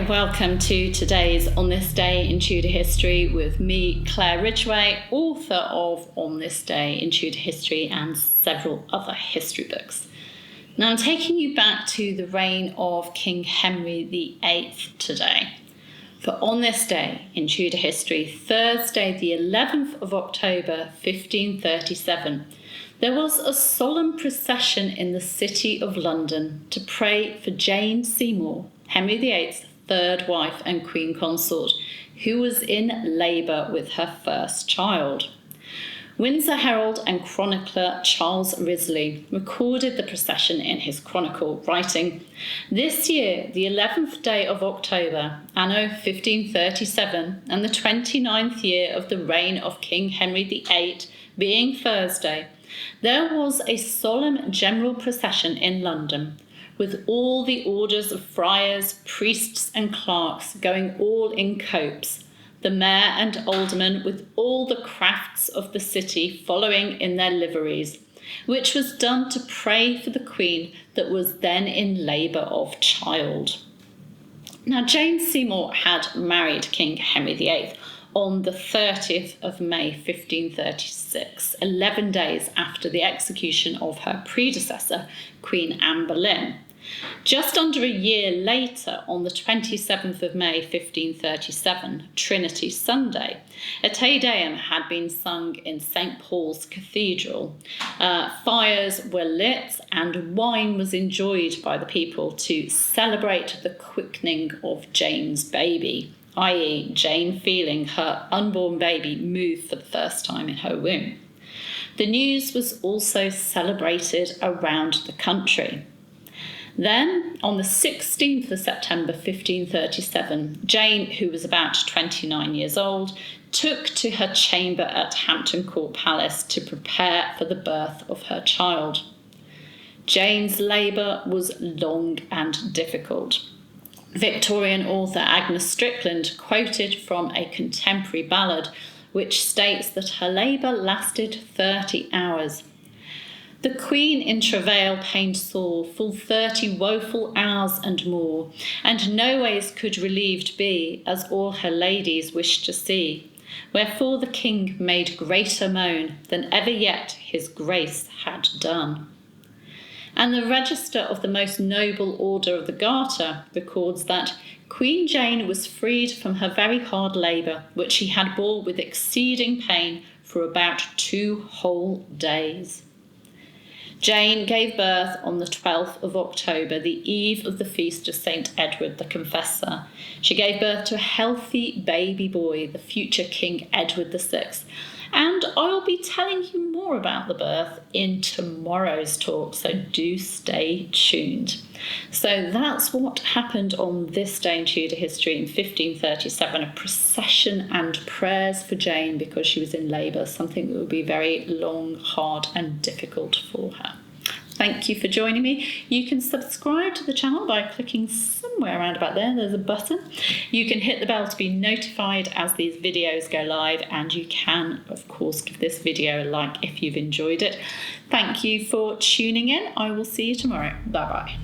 welcome to today's On This Day in Tudor History with me, Claire Ridgway, author of On This Day in Tudor History and several other history books. Now I'm taking you back to the reign of King Henry VIII today. For On This Day in Tudor History, Thursday the 11th of October 1537, there was a solemn procession in the City of London to pray for Jane Seymour, Henry VIII's third wife and Queen Consort, who was in labour with her first child. Windsor Herald and Chronicler Charles Wriothesley recorded the procession in his chronicle, writing, "This year, the 11th day of October, anno 1537, and the 29th year of the reign of King Henry VIII, being Thursday, there was a solemn general procession in London, with all the orders of friars, priests and clerks going all in copes, the mayor and aldermen with all the crafts of the city following in their liveries, which was done to pray for the Queen that was then in labour of child." Now Jane Seymour had married King Henry VIII on the 30th of May 1536, 11 days after the execution of her predecessor, Queen Anne Boleyn. Just under a year later, on the 27th of May 1537, Trinity Sunday, a Te Deum had been sung in St. Paul's Cathedral. Fires were lit and wine was enjoyed by the people to celebrate the quickening of Jane's baby, i.e. Jane feeling her unborn baby move for the first time in her womb. The news was also celebrated around the country. Then, on the 16th of September 1537, Jane, who was about 29 years old, took to her chamber at Hampton Court Palace to prepare for the birth of her child. Jane's labour was long and difficult. Victorian author Agnes Strickland quoted from a contemporary ballad which states that her labour lasted 30 hours. "The Queen in travail pained sore, full 30 woeful hours and more, and no ways could relieved be, as all her ladies wished to see. Wherefore the King made greater moan than ever yet his grace had done." And the Register of the Most Noble Order of the Garter records that Queen Jane was freed from her very hard labour, which she had bore with exceeding pain for about 2 whole days. Jane gave birth on the 12th of October, the eve of the feast of St. Edward the Confessor. She gave birth to a healthy baby boy, the future King Edward VI. And I'll be telling you more about the birth in tomorrow's talk, so do stay tuned. So that's what happened on this day in Tudor history in 1537, a procession and prayers for Jane because she was in labour, something that would be very long, hard and difficult for her. Thank you for joining me. You can subscribe to the channel by clicking somewhere around about there. There's a button. You can hit the bell to be notified as these videos go live, and you can, of course, give this video a like if you've enjoyed it. Thank you for tuning in. I will see you tomorrow. Bye-bye.